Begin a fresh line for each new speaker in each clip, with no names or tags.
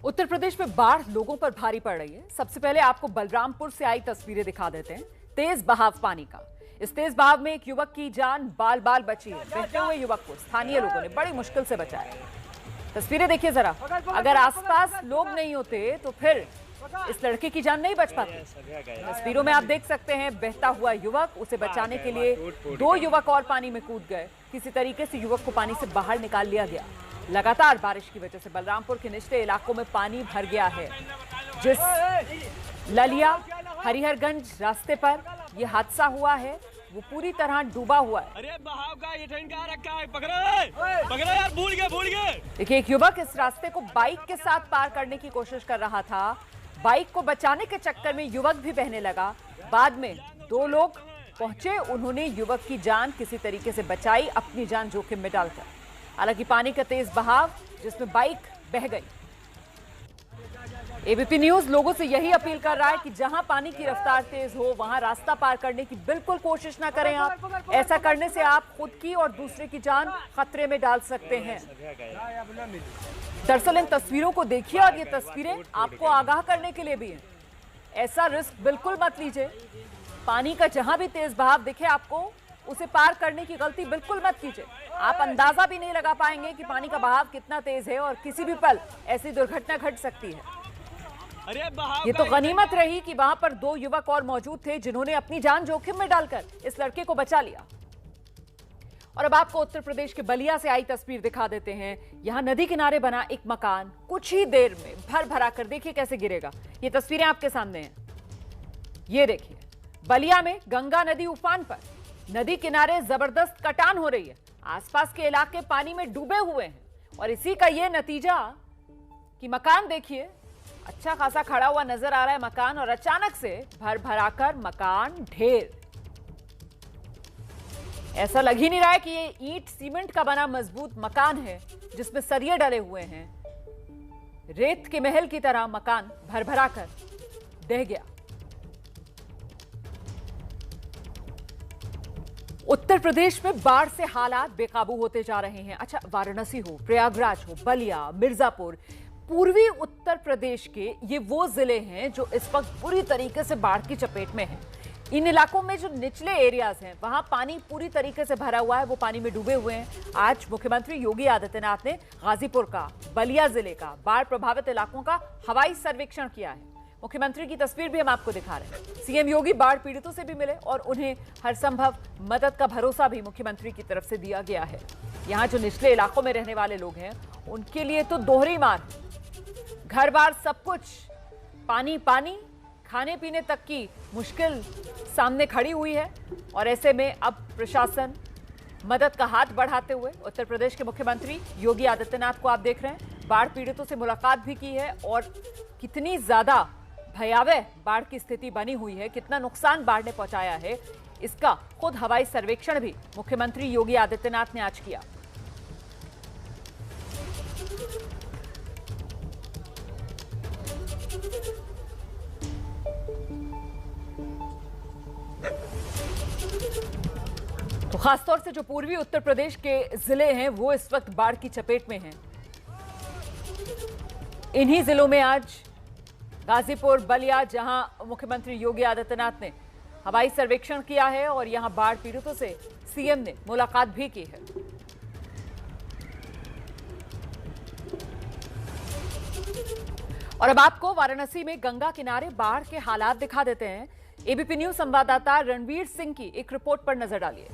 उत्तर प्रदेश में बाढ़ लोगों पर भारी पड़ रही है। सबसे पहले आपको बलरामपुर से आई तस्वीरें दिखा देते हैं। तेज बहाव पानी का। इस तेज बहाव में एक युवक की जान बाल बाल बची है। बहते हुए युवक को स्थानीय लोगों ने बड़ी मुश्किल से बचाया। तस्वीरें देखिए जरा। अगर आसपास लोग नहीं होते तो फिर इस लड़के की जान नहीं बच पाती। तस्वीरों में आप देख सकते हैं बहता हुआ युवक। उसे बचाने के लिए दो युवक और पानी में कूद गए। किसी तरीके से युवक को पानी से बाहर निकाल लिया गया। लगातार बारिश की वजह से बलरामपुर के निचले इलाकों में पानी भर गया है। जिस ललिया हरिहरगंज रास्ते पर यह हादसा हुआ है वो पूरी तरह डूबा हुआ है।
अरे बहाव का ये ट्रेन कहाँ रखा है? पकड़ो यार, भूल गए।
देखिए एक युवक इस रास्ते को बाइक के साथ पार करने की कोशिश कर रहा था। बाइक को बचाने के चक्कर में युवक भी बहने लगा। बाद में दो लोग पहुंचे। उन्होंने युवक की जान किसी तरीके से बचाई, अपनी जान जोखिम में डालकर। हालांकि पानी का तेज बहाव जिसमें बाइक बह गई। एबीपी न्यूज लोगों से यही अपील कर रहा है कि जहां पानी की रफ्तार तेज हो वहां रास्ता पार करने की बिल्कुल कोशिश ना करें आप। ऐसा करने से आप खुद की और दूसरे की जान खतरे में डाल सकते हैं। दरअसल इन तस्वीरों को देखिए और ये तस्वीरें आपको आगाह करने के लिए भी हैं। ऐसा रिस्क बिल्कुल मत लीजिए। पानी का जहां भी तेज बहाव दिखे आपको उसे पार करने की गलती बिल्कुल मत कीजिए। आप अंदाजा भी नहीं लगा पाएंगे कि पानी का बहाव कितना तेज है और किसी भी पल ऐसी दुर्घटना घट सकती है।
अरे बहाव
ये तो गनीमत रही कि वहां पर दो युवक और मौजूद थे जिन्होंने अपनी जान जोखिम में डालकर इस लड़के को बचा लिया। और अब आपको उत्तर प्रदेश के बलिया से आई तस्वीर दिखा देते हैं। यहां नदी किनारे बना एक मकान कुछ ही देर में भर भरा कर देखिए कैसे गिरेगा। ये तस्वीरें आपके सामने हैं। ये देखिए बलिया में गंगा नदी उफान पर। नदी किनारे जबरदस्त कटान हो रही है। आसपास के इलाके पानी में डूबे हुए हैं और इसी का यह नतीजा कि मकान देखिए अच्छा खासा खड़ा हुआ नजर आ रहा है मकान, और अचानक से भर भराकर मकान ढेर। ऐसा लग ही नहीं रहा है कि ये ईंट सीमेंट का बना मजबूत मकान है जिसमें सरिये डले हुए हैं। रेत के महल की तरह मकान भर भराकर ढह गया। उत्तर प्रदेश में बाढ़ से हालात बेकाबू होते जा रहे हैं। अच्छा, वाराणसी हो, प्रयागराज हो, बलिया, मिर्जापुर, पूर्वी उत्तर प्रदेश के ये वो जिले हैं जो इस वक्त पूरी तरीके से बाढ़ की चपेट में हैं। इन इलाकों में जो निचले एरियाज हैं वहां पानी पूरी तरीके से भरा हुआ है, वो पानी में डूबे हुए हैं। आज मुख्यमंत्री योगी आदित्यनाथ ने गाजीपुर का, बलिया जिले का, बाढ़ प्रभावित इलाकों का हवाई सर्वेक्षण किया है। मुख्यमंत्री की तस्वीर भी हम आपको दिखा रहे हैं। सीएम योगी बाढ़ पीड़ितों से भी मिले और उन्हें हर संभव मदद का भरोसा भी मुख्यमंत्री की तरफ से दिया गया है। यहाँ जो निचले इलाकों में रहने वाले लोग हैं उनके लिए तो दोहरी मार, घर बार सब कुछ पानी पानी, खाने पीने तक की मुश्किल सामने खड़ी हुई है। और ऐसे में अब प्रशासन मदद का हाथ बढ़ाते हुए उत्तर प्रदेश के मुख्यमंत्री योगी आदित्यनाथ को आप देख रहे हैं, बाढ़ पीड़ितों से मुलाकात भी की है और कितनी ज्यादा भयावह बाढ़ की स्थिति बनी हुई है, कितना नुकसान बाढ़ ने पहुंचाया है, इसका खुद हवाई सर्वेक्षण भी मुख्यमंत्री योगी आदित्यनाथ ने आज किया। तो खासतौर से जो पूर्वी उत्तर प्रदेश के जिले हैं वो इस वक्त बाढ़ की चपेट में हैं। इन्हीं जिलों में आज गाजीपुर, बलिया, जहां मुख्यमंत्री योगी आदित्यनाथ ने हवाई सर्वेक्षण किया है और यहां बाढ़ पीड़ितों से सीएम ने मुलाकात भी की है। और अब आपको वाराणसी में गंगा किनारे बाढ़ के हालात दिखा देते हैं। एबीपी न्यूज संवाददाता रणवीर सिंह की एक रिपोर्ट पर नजर डालिए।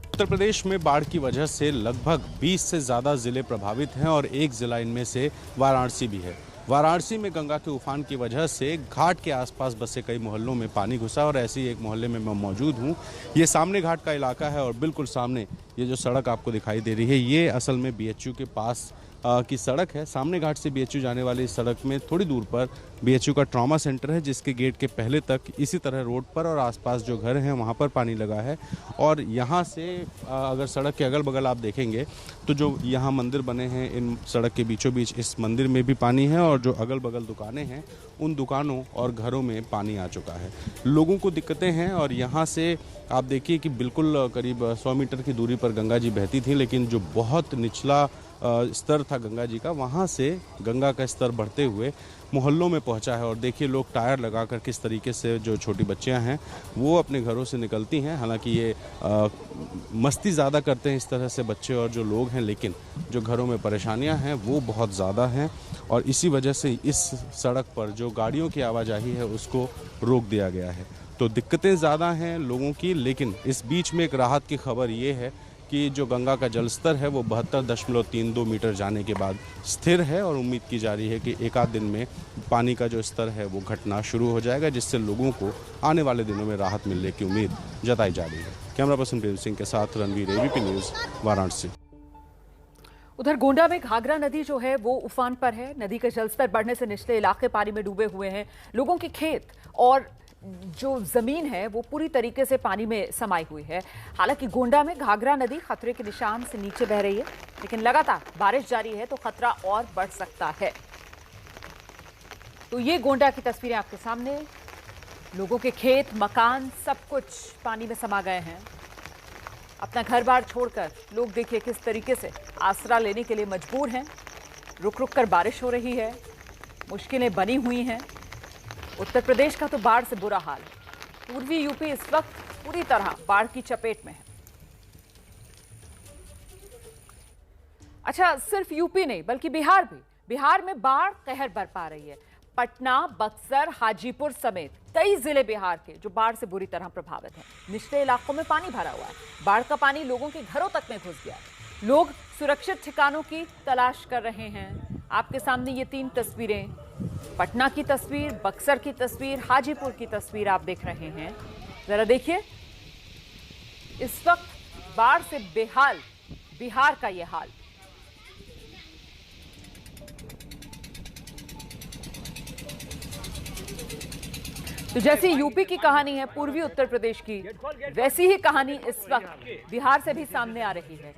उत्तर प्रदेश में बाढ़ की वजह से लगभग 20 से ज्यादा जिले प्रभावित हैं और एक जिला इनमें से वाराणसी भी है। वाराणसी में गंगा के उफान की वजह से घाट के आसपास बसे कई मोहल्लों में पानी घुसा और ऐसे ही एक मोहल्ले में मैं मौजूद हूँ। ये सामने घाट का इलाका है और बिल्कुल सामने ये जो सड़क आपको दिखाई दे रही है ये असल में बीएचयू के पास की सड़क है। सामने घाट से बीएचयू जाने वाली इस सड़क में थोड़ी दूर पर बीएचयू का ट्रॉमा सेंटर है जिसके गेट के पहले तक इसी तरह रोड पर और आसपास जो घर हैं वहाँ पर पानी लगा है। और यहाँ से अगर सड़क के अगल बगल आप देखेंगे तो जो यहाँ मंदिर बने हैं इन सड़क के बीचों बीच इस मंदिर में भी पानी है और जो अगल बगल दुकानें हैं उन दुकानों और घरों में पानी आ चुका है। लोगों को दिक्कतें हैं और यहाँ से आप देखिए कि बिल्कुल करीब 100 मीटर की दूरी पर गंगा जी बहती थी, लेकिन जो बहुत निचला स्तर था गंगा जी का, वहाँ से गंगा का स्तर बढ़ते हुए मोहल्लों में पहुंचा है। और देखिए लोग टायर लगाकर किस तरीके से, जो छोटी बच्चियां हैं वो अपने घरों से निकलती हैं। हालांकि ये मस्ती ज़्यादा करते हैं इस तरह से बच्चे और जो लोग हैं, लेकिन जो घरों में परेशानियां हैं वो बहुत ज़्यादा हैं। और इसी वजह से इस सड़क पर जो गाड़ियों की आवाजाही है उसको रोक दिया गया है। तो दिक्कतें ज़्यादा हैं लोगों की, लेकिन इस बीच में एक राहत की खबर ये है कि जो गंगा का जलस्तर है वो 72.32 मीटर जाने के बाद स्थिर है। और उम्मीद की जा रही है कि एक आध दिन में पानी का जो स्तर है वो घटना शुरू हो जाएगा, जिससे लोगों को आने वाले दिनों में राहत मिलने की उम्मीद जताई जा रही है। कैमरा पर्सन प्रेम सिंह के साथ रणवीर, एबीपी न्यूज़, वाराणसी।
उधर गोंडा में घाघरा नदी जो है वो उफान पर है। नदी का जलस्तर बढ़ने से निचले इलाके पानी में डूबे हुए हैं। लोगों के खेत और जो जमीन है वो पूरी तरीके से पानी में समाई हुई है। हालांकि गोंडा में घाघरा नदी खतरे के निशान से नीचे बह रही है, लेकिन लगातार बारिश जारी है तो खतरा और बढ़ सकता है। तो ये गोंडा की तस्वीरें आपके सामने। लोगों के खेत, मकान, सब कुछ पानी में समा गए हैं। अपना घर बार छोड़कर लोग देखिए किस तरीके से आसरा लेने के लिए मजबूर हैं। रुक रुक कर बारिश हो रही है, मुश्किलें बनी हुई हैं। उत्तर प्रदेश का तो बाढ़ से बुरा हाल है। पूर्वी यूपी इस वक्त पूरी तरह बाढ़ की चपेट में है। अच्छा, सिर्फ यूपी नहीं बल्कि बिहार भी। बिहार में बाढ़ कहर बरपा रही है। पटना, बक्सर, हाजीपुर समेत कई जिले बिहार के जो बाढ़ से बुरी तरह प्रभावित हैं। निचले इलाकों में पानी भरा हुआ है। बाढ़ का पानी लोगों के घरों तक में घुस गया है। लोग सुरक्षित ठिकानों की तलाश कर रहे हैं। आपके सामने ये 3 तस्वीरें, पटना की तस्वीर, बक्सर की तस्वीर, हाजीपुर की तस्वीर आप देख रहे हैं। जरा देखिए, इस वक्त बाढ़ से बेहाल बिहार का ये हाल। तो जैसी यूपी की कहानी है पूर्वी उत्तर प्रदेश की, वैसी ही कहानी इस वक्त बिहार से भी सामने आ रही है।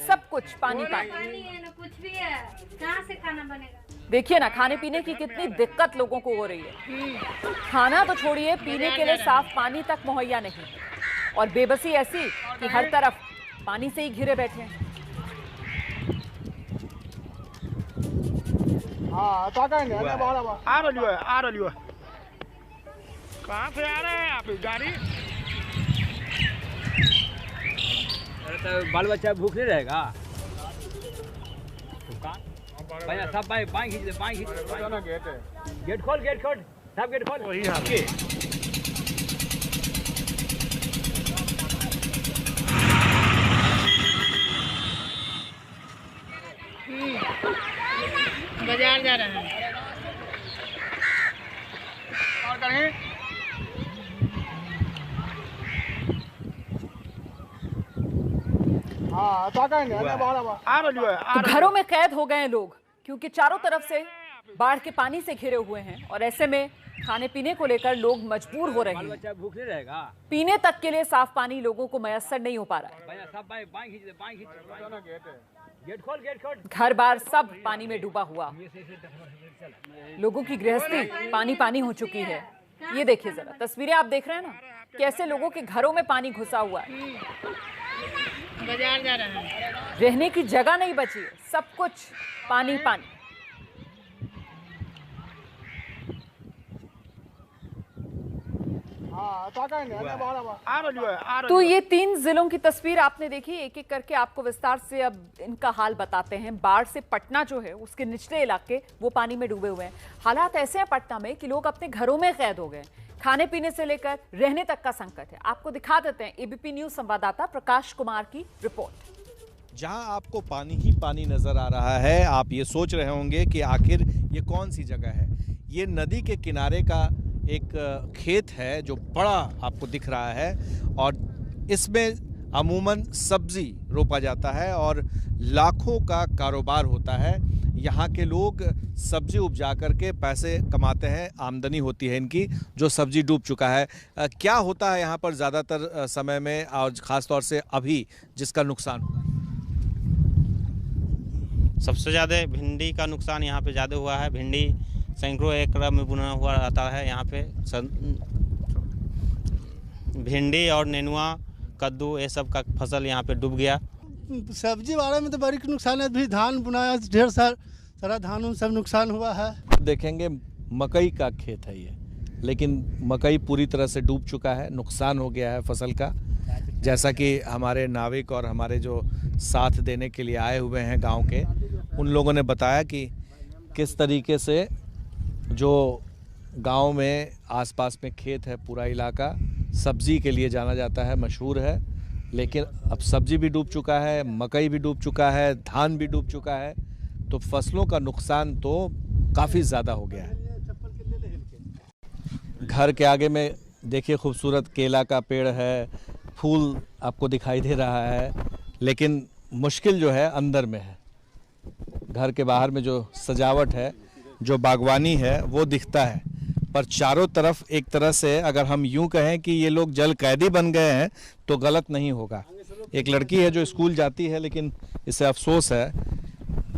सब कुछ पानी पानी
है ना, कुछ भी है, कहाँ से खाना बनेगा?
देखिए ना, खाने पीने की कितनी दिक्कत लोगों को हो रही है। खाना तो छोड़िए, पीने के लिए साफ पानी तक मुहैया नहीं। और बेबसी ऐसी कि हर तरफ पानी से ही घिरे बैठे हैं।
आ रही है। कहाँ से आ रहे हैं आप? गाड़ी?
अरे तो बाल बच्चा भूख नहीं रहेगा। भैया सब बाइक खींच दे, गेट खोल सब गेट खोल।
वही हाल।
बाजार जा रहे हैं।
और कहीं आ रही है।
तो घरों में कैद हो गए हैं लोग, क्योंकि चारों तरफ से बाढ़ के पानी से घिरे हुए हैं। और ऐसे में खाने पीने को लेकर लोग मजबूर हो रहे
बाल
हैं।
बच्चा भूख नहीं रहेगा।
पीने तक के लिए साफ पानी लोगों को मयसर नहीं हो पा रहा है।
भैया सब बाइक खींच दे, गेट खोल।
घर बार सब पानी में डूबा हुआ। लोगों की गृहस्थी पानी पानी हो चुकी है। ये देखिए जरा तस्वीरें आप देख रहे हैं ना, कैसे लोगों के घरों में पानी घुसा हुआ है।
बाजार जा रहे हैं।
रहने की जगह नहीं बची है, सब कुछ पानी पानी।
आ रही है।
तो ये 3 जिलों की तस्वीर आपने देखी। एक एक करके आपको विस्तार से अब इनका हाल बताते हैं। बाढ़ से पटना जो है उसके निचले इलाके वो पानी में डूबे हुए हैं। हालात ऐसे हैं पटना में कि लोग अपने घरों में कैद हो गए। खाने पीने से लेकर रहने तक का संकट है। आपको दिखा देते हैं एबीपी न्यूज संवाददाता प्रकाश कुमार की रिपोर्ट।
जहां आपको पानी ही पानी नजर आ रहा है, आप ये सोच रहे होंगे कि आखिर ये कौन सी जगह है। ये नदी के किनारे का एक खेत है जो बड़ा आपको दिख रहा है, और इसमें अमूमन सब्जी रोपा जाता है और लाखों का कारोबार होता है। यहाँ के लोग सब्जी उपजा करके पैसे कमाते हैं, आमदनी होती है इनकी, जो सब्जी डूब चुका है। क्या होता है यहाँ पर ज़्यादातर समय में, और ख़ास तौर से अभी जिसका नुकसान हुआ?
सबसे ज़्यादा भिंडी का नुकसान यहाँ पे ज़्यादा हुआ है। भिंडी सैकड़ों एकड़ में बुना हुआ रहता है यहाँ पे। भिंडी और नेनुआ, कद्दू, ये सब का फसल यहाँ पे डूब गया।
सब्जी वाले में तो बड़ी नुकसान है। भी धान बुनाया ढेर सारा धान उन सब नुकसान हुआ है।
देखेंगे मकई का खेत है ये, लेकिन मकई पूरी तरह से डूब चुका है, नुकसान हो गया है फसल का। जैसा कि हमारे नाविक और हमारे जो साथ देने के लिए आए हुए हैं गांव के, उन लोगों ने बताया कि किस तरीके से जो गांव में आसपास में खेत है, पूरा इलाका सब्जी के लिए जाना जाता है, मशहूर है, लेकिन अब सब्जी भी डूब चुका है, मकई भी डूब चुका है, धान भी डूब चुका है, तो फसलों का नुकसान तो काफ़ी ज़्यादा हो गया है। घर के आगे में देखिए खूबसूरत केला का पेड़ है, फूल आपको दिखाई दे रहा है, लेकिन मुश्किल जो है अंदर में है। घर के बाहर में जो सजावट है, जो बागवानी है, वो दिखता है, पर चारों तरफ एक तरह से अगर हम यूं कहें कि ये लोग जल कैदी बन गए हैं तो गलत नहीं होगा। एक लड़की है जो स्कूल जाती है, लेकिन इसे अफसोस है।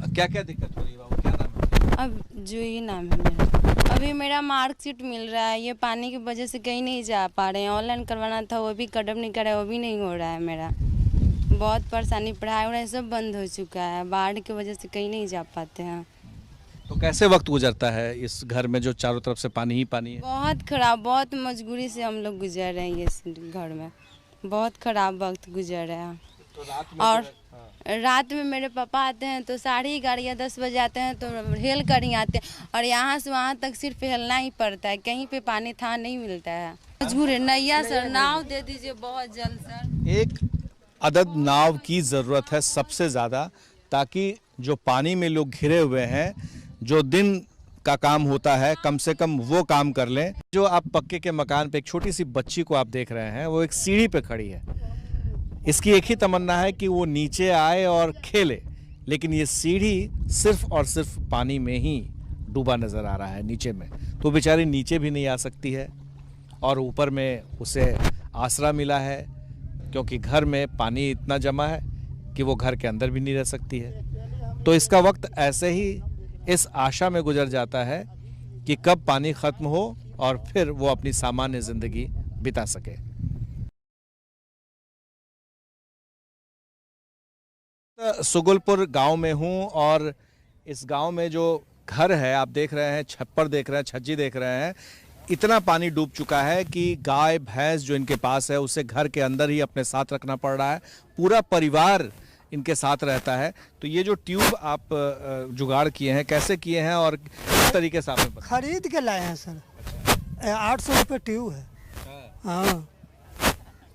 क्या क्या दिक्कत हो रही है बाबू, क्या नाम है?
अब जूही नाम है मेरा। अभी मेरा मार्कशीट मिल रहा है, ये पानी की वजह से कहीं नहीं जा पा रहे हैं। ऑनलाइन करवाना था, वो भी कदम नहीं कर रहा है, वो भी नहीं हो रहा है मेरा। बहुत परेशानी, पढ़ाई वढ़ाई सब बंद हो चुका है, बाढ़ की वजह से कहीं नहीं जा पाते हैं।
तो कैसे वक्त गुजरता है इस घर में जो चारों तरफ से पानी ही पानी है?
बहुत खराब, बहुत मजबूरी से हम लोग गुजर रहे हैं इस घर में। बहुत खराब वक्त गुजर रहा है। और रात में मेरे पापा आते हैं तो 11:30 या 10 बजे आते हैं, तो हेल कर ही आते हैं, और यहाँ से वहाँ तक सिर्फ हेलना ही पड़ता है, कहीं पे पानी था नहीं मिलता है। मजबूर है। नैया सर, नाव दे दीजिए बहुत जल्द सर।
एक अदद नाव की ज़रूरत है सबसे ज़्यादा, ताकि जो पानी में लोग घिरे हुए हैं, जो दिन का काम होता है, कम से कम वो काम कर लें। जो आप पक्के के मकान पे एक छोटी सी बच्ची को आप देख रहे हैं, वो एक सीढ़ी पे खड़ी है। इसकी एक ही तमन्ना है कि वो नीचे आए और खेले, लेकिन ये सीढ़ी सिर्फ और सिर्फ पानी में ही डूबा नज़र आ रहा है नीचे में। तो बेचारी नीचे भी नहीं आ सकती है, और ऊपर में उसे आसरा मिला है क्योंकि घर में पानी इतना जमा है कि वो घर के अंदर भी नहीं रह सकती है। तो इसका वक्त ऐसे ही इस आशा में गुजर जाता है कि कब पानी ख़त्म हो और फिर वो अपनी सामान्य ज़िंदगी बिता सके। सुगुलपुर गांव में हूं, और इस गांव में जो घर है आप देख रहे हैं, छप्पर देख रहे हैं, छज्जी देख रहे हैं, इतना पानी डूब चुका है कि गाय भैंस जो इनके पास है उसे घर के अंदर ही अपने साथ रखना पड़ रहा है। पूरा परिवार इनके साथ रहता है। तो ये जो ट्यूब आप जुगाड़ किए हैं, कैसे किए हैं और किस तरीके से आपने?
खरीद के लाए हैं सर। 800 रुपये ट्यूब है। हाँ,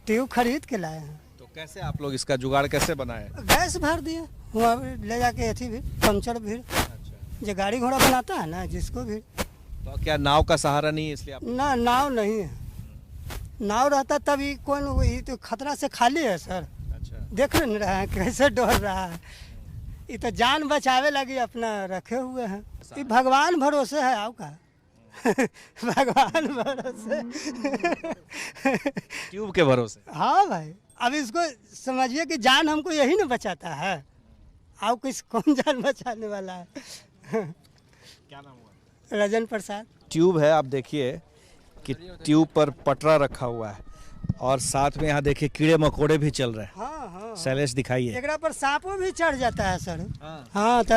ट्यूब खरीद के लाए हैं।
तो कैसे आप लोग इसका जुगाड़ कैसे बनाए?
गैस भर दिए, वहाँ ले जाके अथी भी पंचर भी। जो गाड़ी घोड़ा बनाता है ना, जिसको भी।
तो क्या नाव का सहारा नहीं है इसलिए आप?
ना, नाव नहीं है। नाव रहता तभी कोई, तो खतरा से खाली है सर। देख नहीं रहा है कैसे डर रहा है। ये तो जान बचावे लगी अपना रखे हुए हैं। ये भगवान भरोसे है, आओ का भगवान भरोसे
ट्यूब के भरोसे।
हाँ भाई, अब इसको समझिए कि जान हमको यही ना बचाता है। आओ किस कौन जान बचाने वाला है?
क्या नाम हुआ?
रजन प्रसाद।
ट्यूब है, आप देखिए कि ट्यूब पर पटरा रखा हुआ है, और साथ में यहाँ देखिए कीड़े मकोड़े भी चल रहे हैं।
हाँ।
शैलेश दिखाइए।
एकरा पर सांपों भी चढ़ जाता है सर। हाँ, तो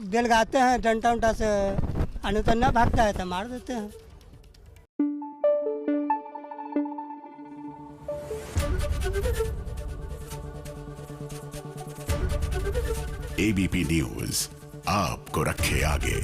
बेलगाते हैं डंटा उंटा से, अनु तो न भागता है तो मार देते हैं।
एबीपी न्यूज आपको रखे आगे।